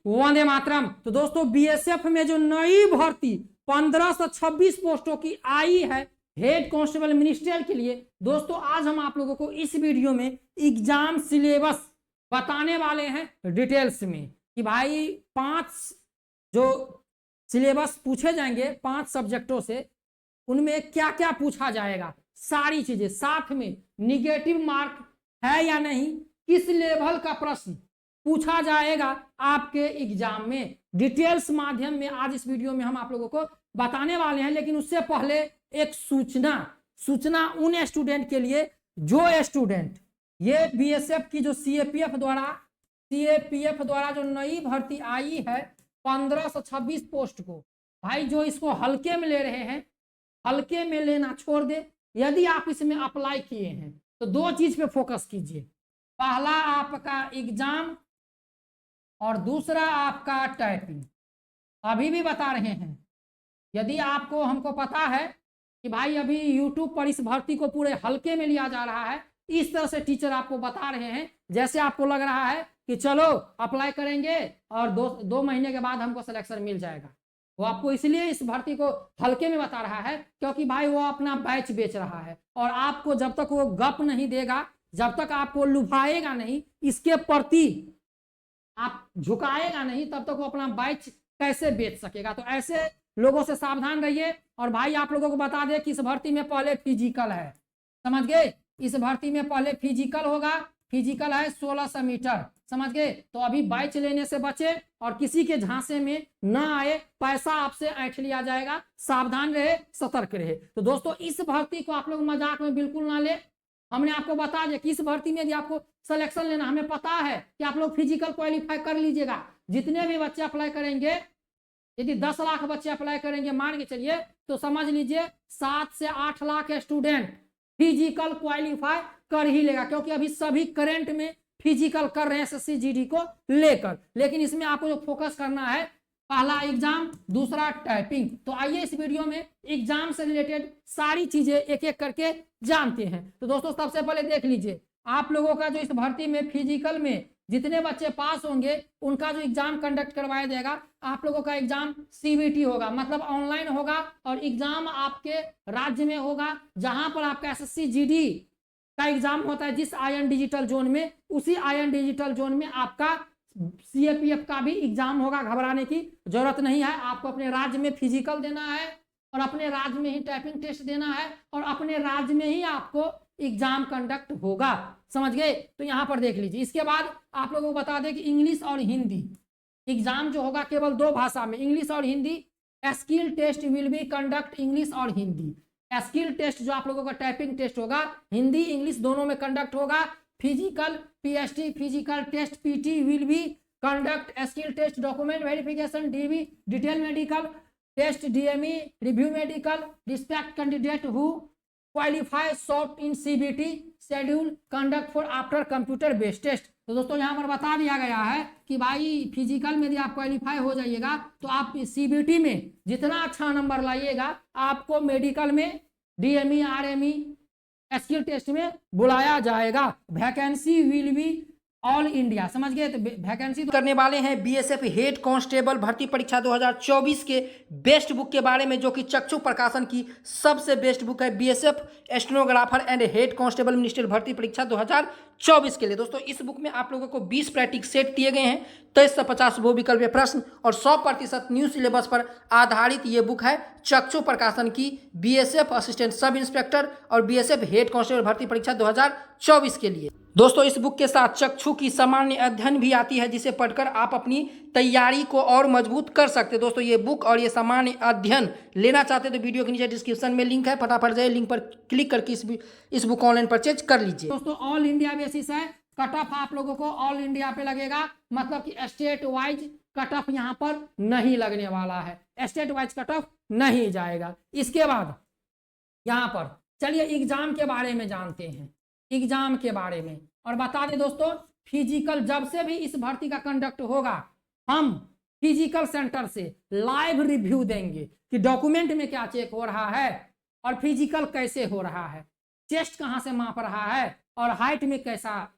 वंदे मातरम। तो दोस्तों बीएसएफ में जो नई भर्ती 1526 पोस्टों की आई है हेड कांस्टेबल मिनिस्ट्रियल के लिए, दोस्तों आज हम आप लोगों को इस वीडियो में एग्जाम सिलेबस बताने वाले हैं डिटेल्स में कि भाई 5 जो सिलेबस पूछे जाएंगे 5 सब्जेक्टों से, उनमें क्या क्या पूछा जाएगा, सारी चीजें, साथ में निगेटिव मार्क है या नहीं, किस लेवल का प्रश्न पूछा जाएगा आपके एग्जाम में, डिटेल्स माध्यम में आज इस वीडियो में हम आप लोगों को बताने वाले हैं। लेकिन उससे पहले एक सूचना उन स्टूडेंट के लिए जो स्टूडेंट ये बीएसएफ की जो सीएपीएफ द्वारा जो नई भर्ती आई है 1526 पोस्ट को, भाई जो इसको हल्के में ले रहे हैं, हल्के में लेना छोड़ दे। यदि आप इसमें अप्लाई किए हैं तो 2 चीज पे फोकस कीजिए, पहला आपका एग्जाम और दूसरा आपका टाइपिंग। अभी भी बता रहे हैं, यदि आपको हमको पता है कि भाई अभी यूट्यूब पर इस भर्ती को पूरे हल्के में लिया जा रहा है, इस तरह से टीचर आपको बता रहे हैं जैसे आपको लग रहा है कि चलो अप्लाई करेंगे और 2 महीने के बाद हमको सिलेक्शन मिल जाएगा। वो आपको इसलिए इस भर्ती को हल्के में बता रहा है क्योंकि भाई वो अपना बैच बेच रहा है, और आपको जब तक वो गप नहीं देगा, जब तक आपको लुभाएगा नहीं, इसके प्रति आप झुकाएगा नहीं, तब तक वो अपना बैच कैसे बेच सकेगा। तो ऐसे लोगों से सावधान रहिए। और भाई आप लोगों को बता दें कि इस भर्ती में पहले फिजिकल है, समझ गए, इस भर्ती में पहले फिजिकल होगा, फिजिकल है 1600 मीटर, समझ गए। तो अभी बैच लेने से बचे और किसी के झांसे में ना आए, पैसा आपसे ऐंठ लिया जाएगा, सावधान रहे, सतर्क रहे। तो दोस्तों इस भर्ती को आप लोग मजाक में बिल्कुल ना ले। हमने आपको बता दिया कि इस भर्ती में यदि आपको सिलेक्शन लेना, हमें पता है कि आप लोग फिजिकल क्वालिफाई कर लीजिएगा। जितने भी बच्चे अप्लाई करेंगे, यदि 10 लाख बच्चे अप्लाई करेंगे मान के चलिए, तो समझ लीजिए 7 से 8 लाख स्टूडेंट फिजिकल क्वालिफाई कर ही लेगा, क्योंकि अभी सभी करंट में फिजिकल कर रहे हैं एसएससी जीडी को लेकर। लेकिन इसमें आपको जो फोकस करना है, पहला एग्जाम, दूसरा टाइपिंग। तो आइए इस वीडियो में एग्जाम से रिलेटेड सारी चीजें एक एक करके जानते हैं। तो दोस्तों सबसे पहले देख लीजिए, आप लोगों का जो इस भर्ती में फिजिकल में जितने बच्चे पास होंगे उनका जो एग्जाम कंडक्ट करवाया जाएगा, आप लोगों का एग्जाम सीबीटी होगा, मतलब ऑनलाइन होगा, और एग्जाम आपके राज्य में होगा जहां पर आपका एसएससी जीडी का एग्जाम होता है जिस आईएन डिजिटल जोन में, उसी आईएन डिजिटल जोन में आपका सीएपीएफ का भी एग्जाम होगा। घबराने की जरूरत नहीं है, आपको अपने राज्य में फिजिकल देना है और अपने राज्य में ही टाइपिंग टेस्ट देना है और अपने राज्य में ही आपको एग्जाम कंडक्ट होगा, समझ गए। तो यहां पर देख लीजिए। इसके बाद आप लोगों को बता दें कि इंग्लिश और हिंदी एग्जाम जो होगा केवल 2 भाषा में, इंग्लिश और Hindi. Skill test will be conduct English और हिंदी। स्किल टेस्ट जो आप लोगों का टाइपिंग टेस्ट होगा, हिंदी इंग्लिश दोनों में कंडक्ट होगा। Physical PST physical test PT will be conduct skill test document verification DB detail medical test DME review medical respect candidate who qualify soft in CBT schedule conduct for after computer based test. तो दोस्तों यहाँ पर बता दिया गया है कि भाई फिजिकल में यदि आप क्वालिफाई हो जाइएगा तो आप सीबीटी में जितना अच्छा नंबर लाइएगा, आपको मेडिकल में डीएमई आरएमई स्किल टेस्ट में बुलाया जाएगा। Vacancy will be all India, समझ गए। तो वैकेंसी करने वाले हैं बीएसएफ हेड कांस्टेबल भर्ती परीक्षा 2024 के बेस्ट बुक के बारे में, जो कि चक्षु प्रकाशन की सबसे बेस्ट बुक है, BSF stenographer and head constable ministerial भर्ती परीक्षा 2024 के लिए। दोस्तों इस बुक में आप लोगों को 20 प्रैक्टिस सेट दिए गए हैं, 23 से 50 वो विकल्प प्रश्न और 100% न्यू सिलेबस पर आधारित ये बुक है चक्षु प्रकाशन की, बीएसएफ असिस्टेंट सब इंस्पेक्टर और बीएसएफ हेड कांस्टेबल भर्ती परीक्षा 2024 के लिए। दोस्तों इस बुक के साथ चक्षु की सामान्य अध्ययन भी आती है, जिसे पढ़कर आप अपनी तैयारी को और मजबूत कर सकते हैं। दोस्तों ये बुक और ये सामान्य अध्ययन लेना चाहते हैं तो वीडियो के नीचे डिस्क्रिप्शन में लिंक है, फटाफट जाइए लिंक पर क्लिक करके इस बुक ऑनलाइन परचेज कर लीजिए। दोस्तों ऑल इंडिया बेसिस है, कट ऑफ आप लोगों को ऑल इंडिया पे लगेगा, मतलब कि स्टेट वाइज कट ऑफ यहाँ पर नहीं लगने वाला है, स्टेट वाइज कट ऑफ नहीं जाएगा। इसके बाद यहाँ पर चलिए एग्जाम के बारे में जानते हैं, एग्जाम के बारे में। और बता दें दोस्तों, फिजिकल जब से भी इस भर्ती का कंडक्ट होगा, हम फिजिकल सेंटर से लाइव रिव्यू देंगे कि डॉक्यूमेंट में क्या चेक हो रहा है और फिजिकल कैसे हो रहा है, चेस्ट कहां से माप रहा है और हाइट में कैसा,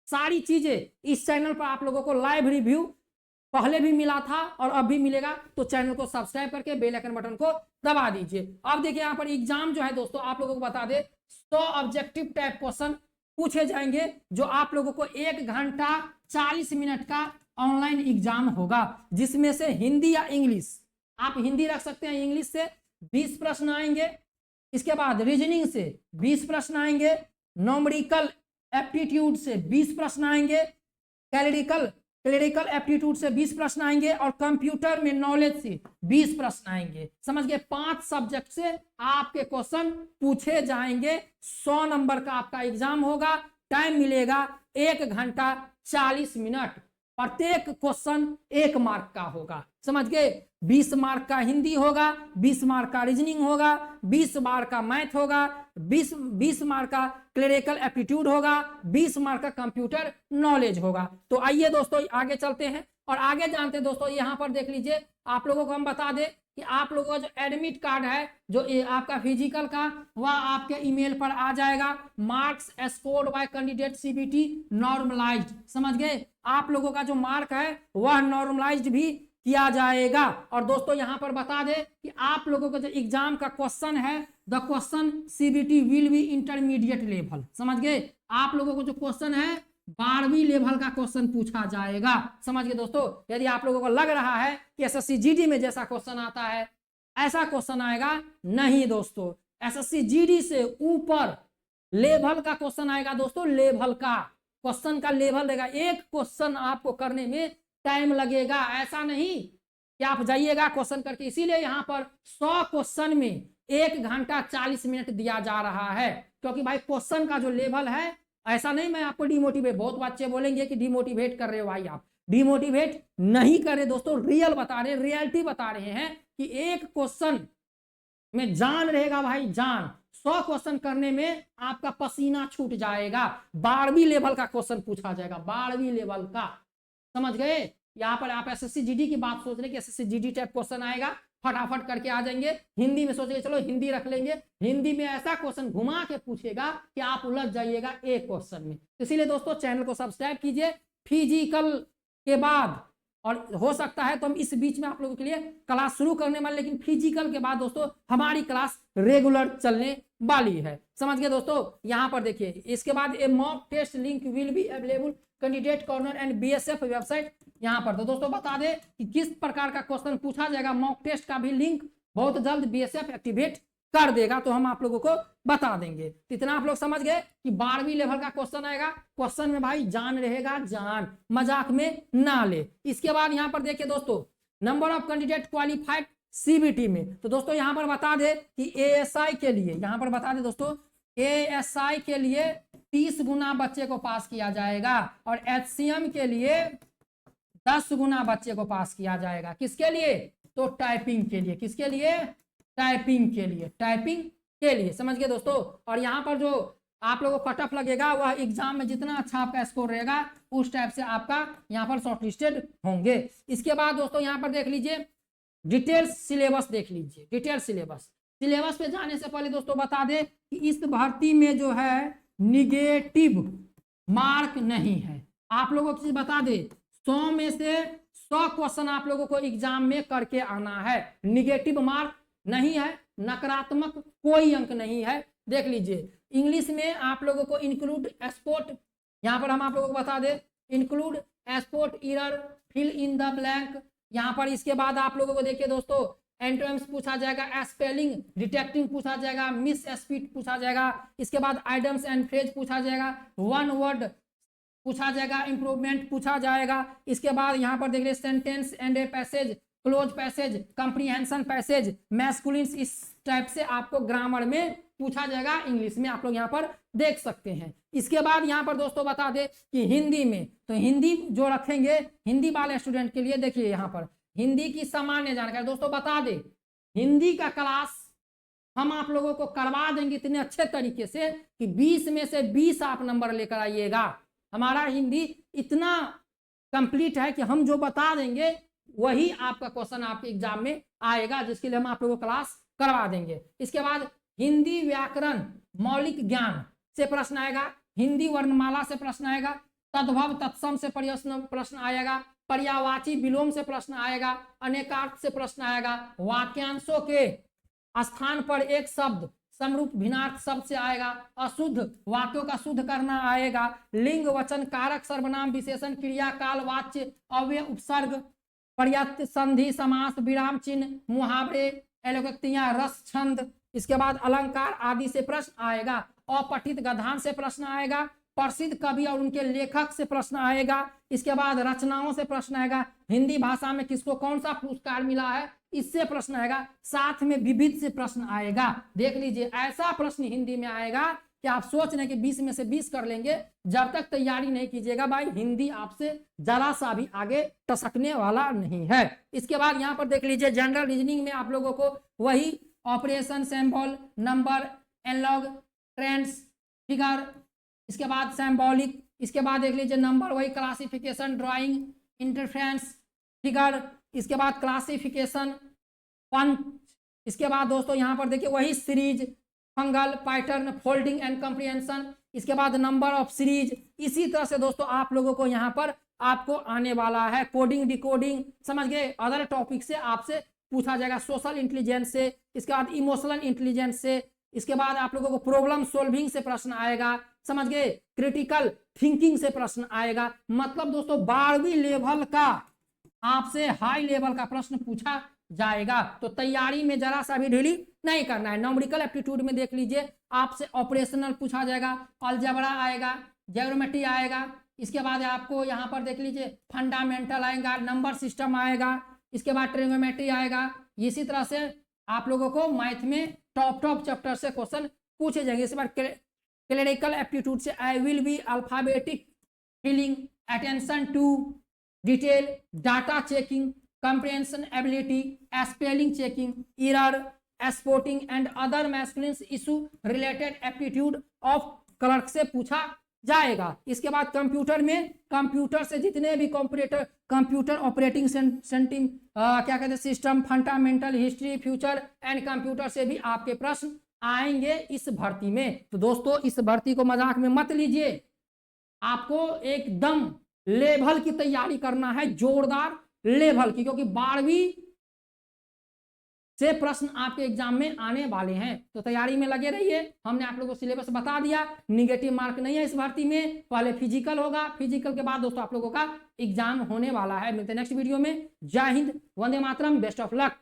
सारी चीजें इस चैनल पर आप लोगों को लाइव रिव्यू पहले भी मिला था और अब भी मिलेगा, तो चैनल को सब्सक्राइब करके बेल आइकन बटन को दबा दीजिए। अब देखिए यहाँ पर एग्जाम जो है दोस्तों आप लोगों को बता दे 100 ऑब्जेक्टिव टाइप क्वेश्चन पूछे जाएंगे, जो आप लोगों को 1 घंटा 40 मिनट का ऑनलाइन एग्जाम होगा, जिसमें से हिंदी या इंग्लिश, आप हिंदी रख सकते हैं, इंग्लिश से 20 प्रश्न आएंगे, इसके बाद रीजनिंग से 20 प्रश्न आएंगे, न्यूमेरिकल एप्टीट्यूड से 20 प्रश्न आएंगे, क्लरिकल एप्टीट्यूड से 20 प्रश्न आएंगे, और कंप्यूटर में नॉलेज से 20 प्रश्न आएंगे। समझ गए, 5 सब्जेक्ट से आपके क्वेश्चन पूछे जाएंगे। 100 नंबर का आपका एग्जाम होगा, टाइम मिलेगा 1 घंटा 40 मिनट, प्रत्येक क्वेश्चन 1 मार्क का होगा। समझ गए, 20 मार्क का हिंदी होगा, 20 मार्क का रीजनिंग होगा, 20 मार्क का मैथ होगा, 20 मार्क का क्लरिकल एप्टीट्यूड होगा, 20 मार्क का कंप्यूटर नॉलेज होगा। तो आइए दोस्तों आगे चलते हैं और आगे जानते हैं दोस्तों। यहाँ पर देख लीजिए, आप लोगों को हम बता दें कि आप लोगों का जो एडमिट कार्ड है, जो आपका फिजिकल का, वह आपके ईमेल पर आ जाएगा। Marks scored by candidate CBT normalised. समझ गए, आप लोगों का जो मार्क है वह नॉर्मलाइज्ड भी किया जाएगा। और दोस्तों यहाँ पर बता दें कि आप लोगों का जो एग्जाम का क्वेश्चन है, the question CBT will be intermediate level. समझ गए, आप लोगों को जो क्वेश्चन है 12वीं लेवल का क्वेश्चन पूछा जाएगा। समझ गए दोस्तों, यदि आप लोगों को लग रहा है कि एसएससी जीडी में जैसा क्वेश्चन आता है ऐसा क्वेश्चन आएगा, नहीं दोस्तों, एसएससी जीडी से ऊपर लेवल का क्वेश्चन आएगा दोस्तों। लेवल का क्वेश्चन का लेवल देगा, एक क्वेश्चन आपको करने में टाइम लगेगा, ऐसा नहीं कि आप जाइएगा क्वेश्चन करके। इसीलिए यहाँ पर 100 क्वेश्चन में 1 घंटा 40 मिनट दिया जा रहा है, क्योंकि भाई क्वेश्चन का जो लेवल है, ऐसा नहीं मैं आपको डिमोटिवेट, बहुत बच्चे बोलेंगे कि डिमोटिवेट कर रहे हो भाई, आप डिमोटिवेट नहीं कर रहे दोस्तों, रियल बता रहे, रियलिटी बता रहे हैं कि एक क्वेश्चन में जान रहेगा भाई, जान। 100 क्वेश्चन करने में आपका पसीना छूट जाएगा। 12वीं लेवल का क्वेश्चन पूछा जाएगा, 12वीं लेवल का। समझ गए, यहाँ पर आप एसएससी जीडी की बात सोच रहे कि एसएससी जीडी टाइप क्वेश्चन आएगा, फटाफट करके आ जाएंगे। हिंदी में सोचेंगे चलो हिंदी रख लेंगे, हिंदी में ऐसा क्वेश्चन घुमा के पूछेगा कि आप उलझ जाइएगा एक क्वेश्चन में। इसीलिए दोस्तों चैनल को सब्सक्राइब कीजिए। फिजिकल के बाद, और हो सकता है तो हम इस बीच में आप लोगों के लिए क्लास शुरू करने वाले, लेकिन फिजिकल के बाद दोस्तों हमारी क्लास रेगुलर चलने वाली है। समझ गए दोस्तों, यहाँ पर देखिए, इसके बाद a mock test link will be available candidate corner and BSF website. यहाँ पर तो दोस्तों बता दें कि किस प्रकार का क्वेश्चन पूछा जाएगा, मॉक टेस्ट का भी लिंक बहुत जल्द बीएसएफ एक्टिवेट कर देगा, तो हम आप लोगों को बता देंगे। इतना आप लोग समझ गए कि 12वीं लेवल का क्वेश्चन आएगा, क्वेश्चन में भाई जान रहेगा, जान, मजाक में ना ले। इसके बाद यहाँ पर देखिए दोस्तों, number of candidate qualified CBT में, तो दोस्तों यहाँ पर बता दे कि एएसआई के लिए, यहाँ पर बता दे दोस्तों, एएसआई के लिए 30 गुना बच्चे को पास किया जाएगा, और एचसीएम के लिए 10 गुना बच्चे को पास किया जाएगा। किसके लिए? तो टाइपिंग के लिए। किसके लिए? टाइपिंग के लिए, टाइपिंग के लिए। समझ गए दोस्तों। और यहाँ पर जो आप लोगों को कट ऑफ लगेगा, वह एग्जाम में जितना अच्छा आपका स्कोर रहेगा उस टाइप से आपका यहाँ पर शॉर्टलिस्टेड होंगे। इसके बाद दोस्तों यहाँ पर देख लीजिए, डिटेल सिलेबस देख लीजिए। डिटेल सिलेबस, सिलेबस पे जाने से पहले दोस्तों बता दें कि इस भर्ती में जो है निगेटिव मार्क नहीं है। आप लोगों को बता दें 100 में से 100 क्वेश्चन आप लोगों को एग्जाम में करके आना है, निगेटिव मार्क नहीं है, नकारात्मक कोई अंक नहीं है। देख लीजिए, इंग्लिश में आप लोगों को इंक्लूड एक्सपोर्ट, यहाँ पर हम आप लोगों को बता दें include export error, fill in the blank. यहाँ पर इसके बाद आप लोगों को देखिए दोस्तों, एंटोनिम्स पूछा जाएगा, स्पेलिंग डिटेक्टिंग पूछा जाएगा, मिस स्पीड पूछा जाएगा। इसके बाद आइटम्स एंड फ्रेज पूछा जाएगा, वन वर्ड पूछा जाएगा, इंप्रूवमेंट पूछा जाएगा। इसके बाद यहाँ पर देख रहे sentence and a passage, close passage, comprehension passage, masculines, इस टाइप से आपको ग्रामर में पूछा जाएगा। इंग्लिश में आप लोग यहाँ पर देख सकते हैं। इसके बाद यहाँ पर दोस्तों बता दें कि हिंदी में, तो हिंदी जो रखेंगे हिंदी वाले स्टूडेंट के लिए, देखिए यहाँ पर हिंदी की सामान्य जानकारी। दोस्तों बता दें हिंदी का क्लास हम आप लोगों को करवा देंगे इतने अच्छे तरीके से कि 20 में से 20 आप नंबर लेकर आइएगा। हमारा हिंदी इतना कंप्लीट है कि हम जो बता देंगे वही आपका क्वेश्चन आपके एग्जाम में आएगा, जिसके लिए हम आप लोगों को क्लास करवा देंगे। इसके बाद हिंदी व्याकरण मौलिक ज्ञान से प्रश्न आएगा, हिंदी वर्णमाला से प्रश्न आएगा, तद्भव तत्सम से प्रश्न आएगा, पर्यायवाची विलोम से प्रश्न आएगा, अनेकार्थ से प्रश्न आएगा, वाक्यांशों के स्थान पर एक शब्द समरूप भिन्नार्थ शब्द से आएगा, अशुद्ध वाक्यों का शुद्ध करना आएगा, लिंग वचन कारक सर्वनाम विशेषण क्रिया काल वाच्य अव्यय उपसर्ग पर्याप्त संधि समास विराम चिन्ह मुहावरे एलोक्तियां रस छंद, इसके बाद अलंकार आदि से प्रश्न आएगा, अपठित गधान से प्रश्न आएगा, प्रसिद्ध कवि और उनके लेखक से प्रश्न आएगा, इसके बाद रचनाओं से प्रश्न आएगा, हिंदी भाषा में किसको कौन सा पुरस्कार मिला है इससे प्रश्न आएगा, साथ में विविध से प्रश्न आएगा। देख लीजिए ऐसा प्रश्न हिंदी में आएगा कि आप सोच रहे हैं कि 20 में से 20 कर लेंगे, जब तक तैयारी नहीं कीजिएगा भाई हिंदी आपसे जरा सा भी आगे टसकने वाला नहीं है। इसके बाद यहाँ पर देख लीजिए जनरल रीजनिंग में आप लोगों को वही operation symbol number analogue trends figure, इसके बाद सिंबॉलिक, इसके बाद देख लीजिए नंबर वही क्लासिफिकेशन ड्राइंग इंटरफेरेंस फिगर, इसके बाद क्लासिफिकेशन पंच, इसके बाद दोस्तों यहाँ पर देखिए वही series fungal pattern folding and comprehension, इसके बाद नंबर ऑफ सीरीज। इसी तरह से दोस्तों आप लोगों को यहाँ पर आपको आने वाला है कोडिंग डिकोडिंग, समझ गए, अदर टॉपिक से आपसे पूछा जाएगा, सोशल इंटेलिजेंस से, इसके बाद इमोशनल इंटेलिजेंस से, इसके बाद आप लोगों को प्रॉब्लम सोल्विंग से प्रश्न आएगा, समझ गए, क्रिटिकल थिंकिंग से प्रश्न आएगा। मतलब दोस्तों 12वीं लेवल का आपसे हाई लेवल का प्रश्न पूछा जाएगा, तो तैयारी में जरा सा भी ढीली नहीं करना है। न्यूमेरिकल एप्टीट्यूड में देख लीजिए आपसे ऑपरेशनल पूछा जाएगा, अलजेब्रा आएगा, ज्योमेट्री आएगा, इसके बाद आपको यहाँ पर देख लीजिए फंडामेंटल आएगा, नंबर सिस्टम आएगा, इसके बाद ट्रिग्नोमेट्री आएगा। इसी तरह से आप लोगों को मैथ में टॉप चैप्टर से क्वेश्चन पूछे जाएंगे। इसके बाद क्लरिकल एप्टीट्यूड से I will be alphabetic filling attention to detail data checking comprehension ability spelling checking error spotting and other masculine issue related aptitude of clerk से पूछा जाएगा। इसके बाद कंप्यूटर में कंप्यूटर से जितने भी कंप्यूटर ऑपरेटिंग सेंटिंग क्या कहते हैं system fundamental history future and computer से भी आपके प्रश्न आएंगे इस भर्ती में। तो दोस्तों इस भर्ती को मजाक में मत लीजिए, आपको एकदम लेवल की तैयारी करना है, जोरदार लेवल की, क्योंकि 12वीं से प्रश्न आपके एग्जाम में आने वाले हैं। तो तैयारी में लगे रहिए। हमने आप लोगों को सिलेबस बता दिया, निगेटिव मार्क नहीं है इस भर्ती में, पहले फिजिकल होगा, फिजिकल के बाद दोस्तों आप लोगों का एग्जाम होने वाला है। मिलते हैं नेक्स्ट वीडियो में। जय Hind, Vande Mataram, best of luck.